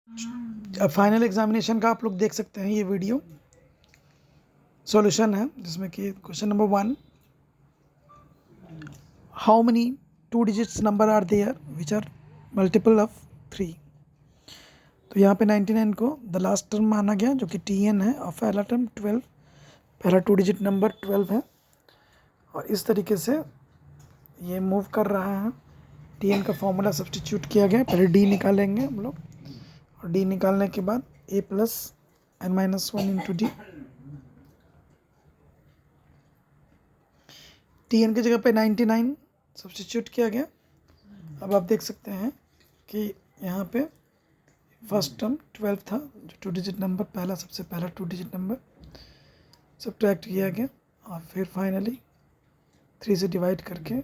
अब final examination का आप लोग देख सकते हैं, ये वीडियो सॉल्यूशन है जिसमें कि question number 1, how many 2 digits number are there which are multiple of 3। तो यहाँ पे 99 को द लास्ट टर्म माना गया जो कि Tn है, और पहला टर्म 12, पहला 2 डिजिट नंबर 12 है, और इस तरीके से ये मूव कर रहा है। Tn का फॉर्मूला सब्सटीट्यूट किया गया, पहले D निकालेंगे हम लोग, और D निकालने के बाद a plus n minus 1 into D. Tn की जगह पे 99 सब्सटीट्यूट किया गया। अब आप देख सकते हैं कि यहाँ पे फर्स्ट टर्म 12 था जो 2 डिजिट नंबर, पहला सबसे पहला 2 डिजिट नंबर सब्ट्रैक्ट किया गया, और फिर फाइनली 3 से डिवाइड करके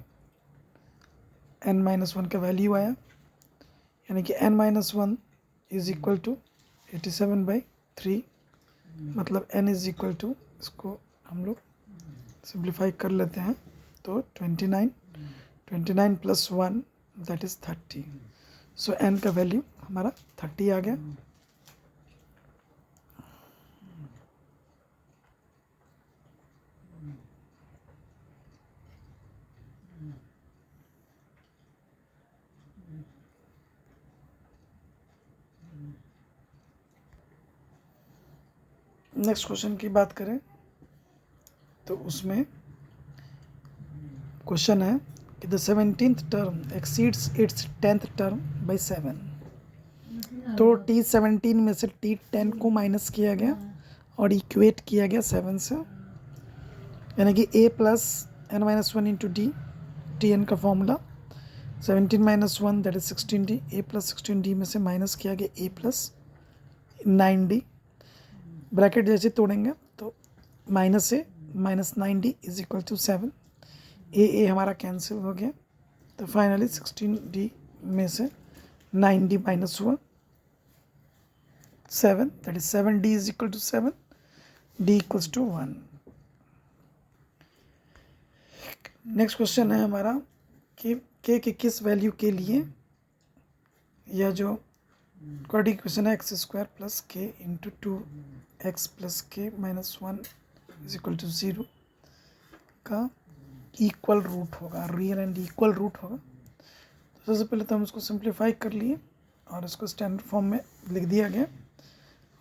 n माइनस 1 का वैल्यू आया, यानी कि n minus 1 is equal to 87/3, मतलब n इज इक्वल टू, इसको हम लोग सिंप्लीफाई कर लेते हैं तो 29 plus 1 that is 30। So n का वैल्यू हमारा 30 आ गया। नेक्स्ट क्वेश्चन की बात करें तो उसमें क्वेश्चन है कि the 17th term exceeds its 10th term by 7। तो T17 में से T10 को माइनस किया गया और इक्वेट किया गया 7 से, यानी कि a plus n minus 1 into D, Tn का formula 17 minus 1 that is 16d, a plus 16d में से माइनस किया गया a प्लस 9d। ब्रैकेट जैसे तोड़ेंगे तो minus A minus 9d is equal to 7, A हमारा कैंसिल हो गया, तो फाइनली 16d में से 9d माइनस हुआ 7, that is 7d is equal to 7, d equals to 1। Next question है हमारा कि k के किस वैल्यू के लिए यह जो क्वाड्रेटिक इक्वेशन है एक्स स्क्वायर प्लस के इंटू 2x प्लस के माइनस 1 इज इक्वल टू 0 का इक्वल रूट होगा, रियल एंड इक्वल रूट होगा। तो सबसे पहले तो हम उसको सिंप्लीफाई कर लिए और उसको स्टैंडर्ड फॉर्म में लिख दिया गया,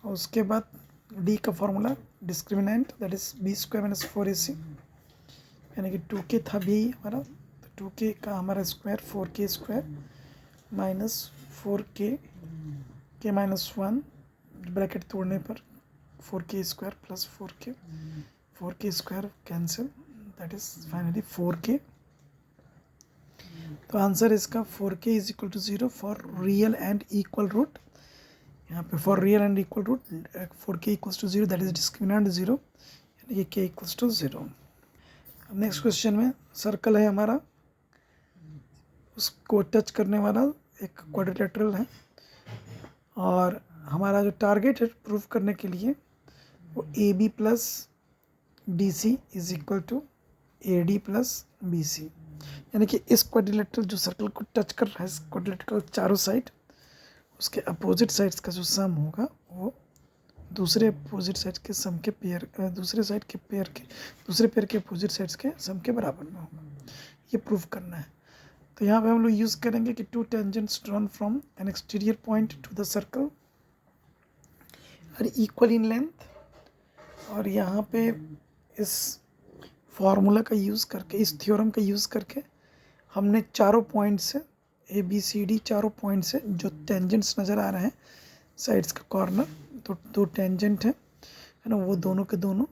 और उसके बाद d का formula discriminant that is b square minus 4ac, यानी कि 2k था b हमारा, तो 2k का हमारा square 4k square minus 4k के माइनस 1, ब्रैकेट तोड़ने पर 4k square plus 4k square cancel, that is finally 4k। तो आंसर इसका 4k is equal to 0 for real and equal root. यहाँ पे for real and equal root 4k equals to 0 that is discriminant 0, यानी कि k equals to 0। अब next question में circle है हमारा, उसको टच करने वाला एक क्वाड्रिलेटरल है, और हमारा जो टारगेट है प्रूव करने के लिए वो A B plus D C is equal to A D plus B C, यानी कि इस क्वाड्रिलेटरल जो सर्कल को टच कर रहा है, इस क्वाड्रिलेटरल चारों साइड, उसके अपोजिट साइड्स का जो सम होगा वो दूसरे अपोजिट साइड के सम के पेयर, दूसरे पेयर के अपोजिट साइड्स के सम के बराबर में होगा। ये प्रूव करना है। तो यहाँ पे हम लोग यूज़ करेंगे कि 2 tangents drawn from an exterior point to the circle are equal in length, और यहाँ पे इस फार्मूला का यूज़ करके, इस थ्योरम का यूज़ करके हमने चारों पॉइंट से ए बी सी डी, चारों पॉइंट से जो टेंजेंट्स नज़र आ रहे हैं साइड्स का कॉर्नर, तो 2 टेंजेंट है ना, वो दोनों के दोनों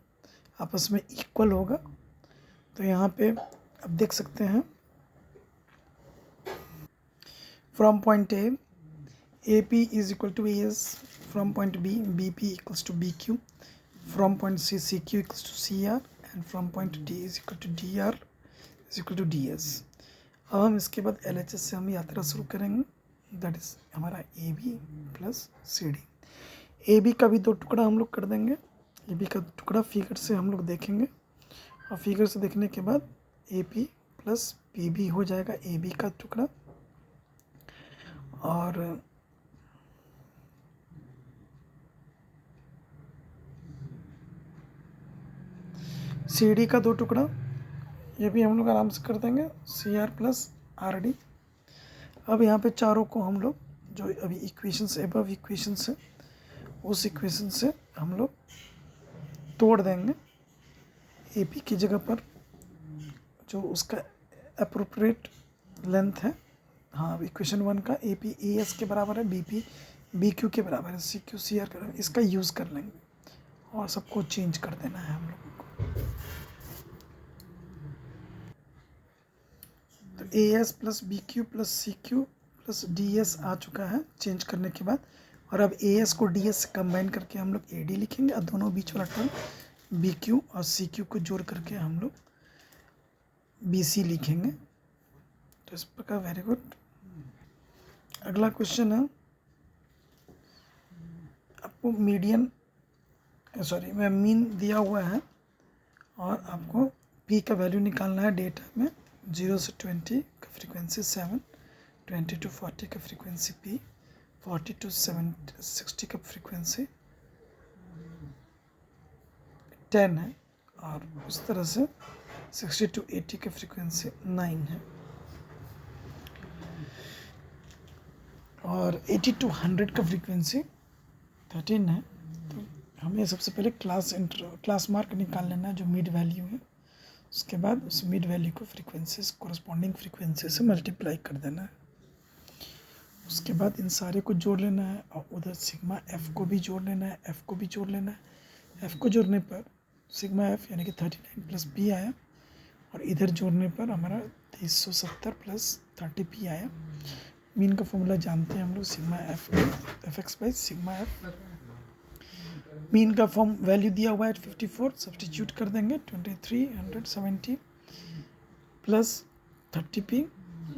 आपस में इक्वल होगा। तो यहाँ पे अब देख सकते हैं from point A P is equal to AS, from point B P equals to BQ, from point C Q equals to CR, and from point D is equal to DR is equal to DS। अब हम इसके बाद LHS से हम यात्रा शुरू करेंगे, that is हमारा AB प्लस CD। AB का भी 2 टुकड़ा हम लोग कर देंगे, AB का टुकड़ा फिगर से हम लोग देखेंगे, और फिगर से देखने के बाद AP प्लस PB हो जाएगा AB का टुकड़ा, और सी डी का 2 टुकड़ा, ये भी हम लोग आराम से कर देंगे, C R plus R D. अब यहाँ पे चारों को हम लोग जो अभी इक्वेशंस एबव इक्वेशंस है उस इक्वेशन से हम लोग तोड़ देंगे। ए पी की जगह पर जो उसका अप्रोप्रिएट लेंथ है, हाँ इक्वेशन 1 का ए पी ए एस के बराबर है, बी पी बी क्यू के बराबर है, सी क्यू सी आर के बराबर, इसका यूज़ कर लेंगे और सबको चेंज कर देना है हम लोगों को। तो A S plus B Q plus C Q plus D S आ चुका है चेंज करने के बाद। और अब ए एस को डी एस से कंबाइन करके हम लोग ए डी लिखेंगे और दोनों बीच वाला टर्म बी क्यू और सी क्यू को जोड़ करके हम लोग बी सी लिखेंगे। तो इस प्रकार, वेरी गुड। अगला क्वेश्चन है, आपको मीडियन मीन दिया हुआ है और आपको पी का वैल्यू निकालना है डेटा में। 0 से 20 का फ्रीक्वेंसी 7, 20 to 40 का फ्रीक्वेंसी पी, 40 to 60 का फ्रीक्वेंसी 10 है और उस तरह से 60 to 80 का फ्रीक्वेंसी 9 है और 80 to 100 का फ्रीक्वेंसी 13 है। तो हमें सबसे पहले क्लास मार्क निकाल लेना है जो मिड वैल्यू है। उसके बाद उस मिड वैल्यू को फ्रीक्वेंसी कोरस्पॉन्डिंग फ्रीक्वेंसी से मल्टीप्लाई कर देना है। उसके बाद इन सारे को जोड़ लेना है और उधर सिग्मा एफ को भी जोड़ लेना है, एफ को भी जोड़ लेना है। एफ को जोड़ने पर सिग्मा एफ यानी कि 39 प्लस बी आया और इधर जोड़ने पर हमारा 370 प्लस 30 पी आया। मीन का फॉर्मूला जानते हैं हम लोग, sigma F x by sigma F. Mean का फॉर्म वैल्यू दिया हुआ है 54, सब्सटीट्यूट कर देंगे 2370 प्लस 30 पी।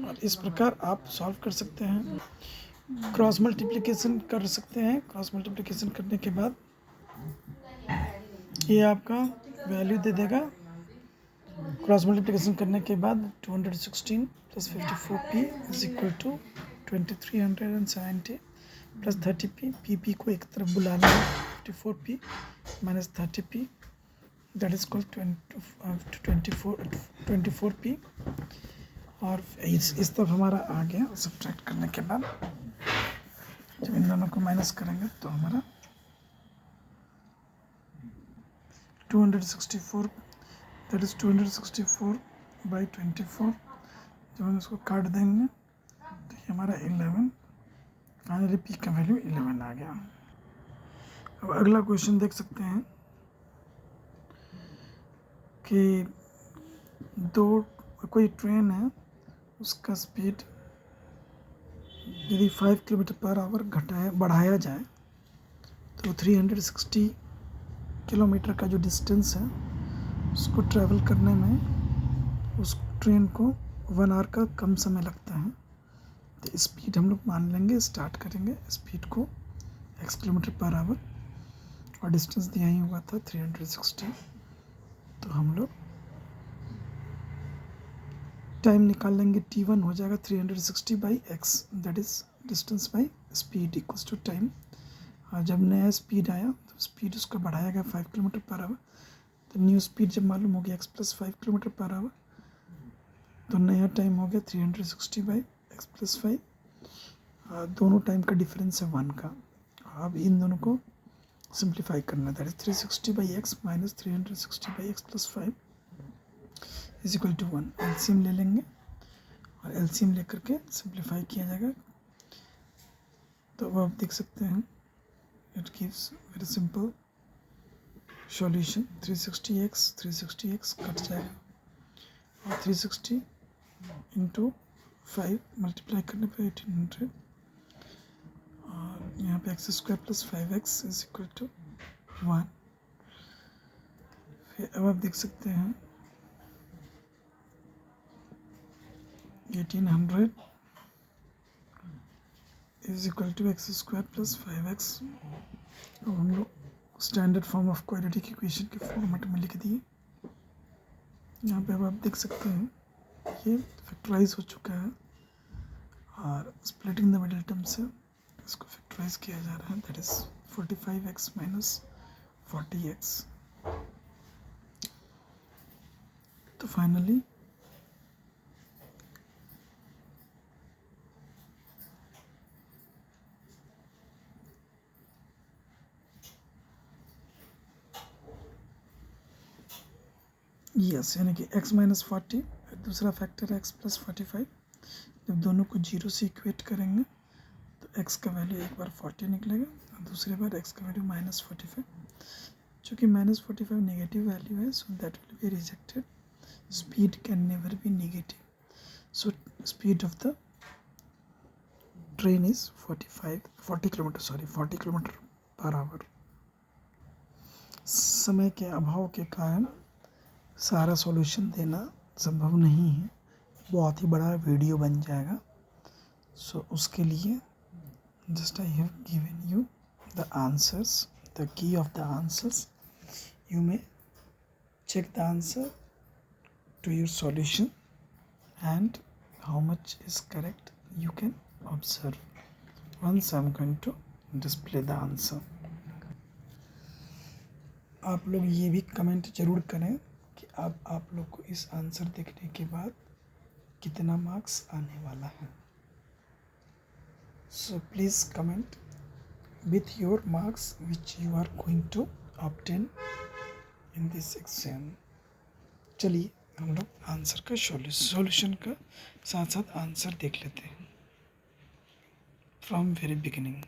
और इस प्रकार आप सॉल्व कर सकते हैं। क्रॉस मल्टीप्लिकेशन कर सकते हैं। क्रॉस मल्टीप्लिकेशन करने के बाद ये आपका वैल्यू दे देगा। क्रॉस मल्टीप्लिकेशन करने के बाद 216 plus 54 P is equal to 2370 plus 30 P. P P को एक तरफ बुलाना है, 54 P minus 30 P that is called 24 P. और इस तरफ हमारा आ गया। सब्ट्रैक्ट करने के बाद जब इन दोनों को माइनस करेंगे तो हमारा 264 दैट इज 264 बाई 24। जब हम इसको काट देंगे तो ये हमारा 11, फाइनली पी का वैल्यू 11 आ गया। अब अगला क्वेश्चन देख सकते हैं कि कोई ट्रेन है, उसका स्पीड यदि 5 किलोमीटर पर आवर बढ़ाया जाए तो 360 किलोमीटर का जो डिस्टेंस है उसको ट्रैवल करने में उस ट्रेन को 1 आवर का कम समय लगता है। तो स्पीड हम लोग मान लेंगे, स्टार्ट करेंगे स्पीड को x किलोमीटर पर आवर और डिस्टेंस दिया ही हुआ था 360। तो हम लोग टाइम निकाल लेंगे, t1 हो जाएगा 360 by x that is distance by speed equals to time. और जब नया स्पीड आया तो स्पीड उसका बढ़ाया गया 5 किलोमीटर पर आवर। तो न्यू स्पीड जब मालूम हो गया x plus 5 kilometre per hour तो नया टाइम हो गया 360 बाई x प्लस 5। दोनों टाइम का डिफरेंस है 1 का। अब इन दोनों को सिंप्लीफाई करना, that is 360 by x minus 360 by x plus 5 is equal to 1। LCM ले लेंगे और एलसीएम लेकर के सिंप्लीफाई किया जाएगा। तो अब आप देख सकते हैं it gives very simple solution. 360x cut जाएगा और 360 इंटू 5 मल्टीप्लाई करने पर 1800 और यहाँ पे x square plus 5x is equal to 1। फिर अब आप देख सकते हैं 1800 is equal to x square plus 5x। अब हम लोग standard form of quadratic equation के फॉर्मेट में लिख दिए। यहाँ पे अब आप देख सकते हैं ये फैक्टराइज हो चुका है और स्प्लिटिंग द मिडिल टर्म से इसको फैक्टराइज किया जा रहा है, that is 45x minus 40x। तो फाइनली यस, यानी कि x माइनस 40 फिर दूसरा फैक्टर x प्लस 45, जब दोनों को 0 से इक्वेट करेंगे तो x का वैल्यू एक बार 40 निकलेगा और दूसरी बार x का वैल्यू माइनस 45, चूँकि माइनस 45 नेगेटिव वैल्यू है so that will be rejected. Speed can never be negative, so speed of the train is 40 kilometre per hour. समय के अभाव के कारण सारा सॉल्यूशन देना संभव नहीं है, बहुत ही बड़ा वीडियो बन जाएगा. सो उसके लिए just I have given you the answers, the key of the answers. You may check the answer to your solution and how much is correct you can observe once I'm going to display the answer. आप लोग ये भी comment जरूर करें कि आप लोग को इस आंसर देखने के बाद कितना मार्क्स आने वाला है. So please comment with your marks which you are going to obtain in this exam. चलिए हम लोग आंसर का सॉल्यूशन का साथ साथ आंसर देख लेते हैं फ्रॉम वेरी बिगिनिंग.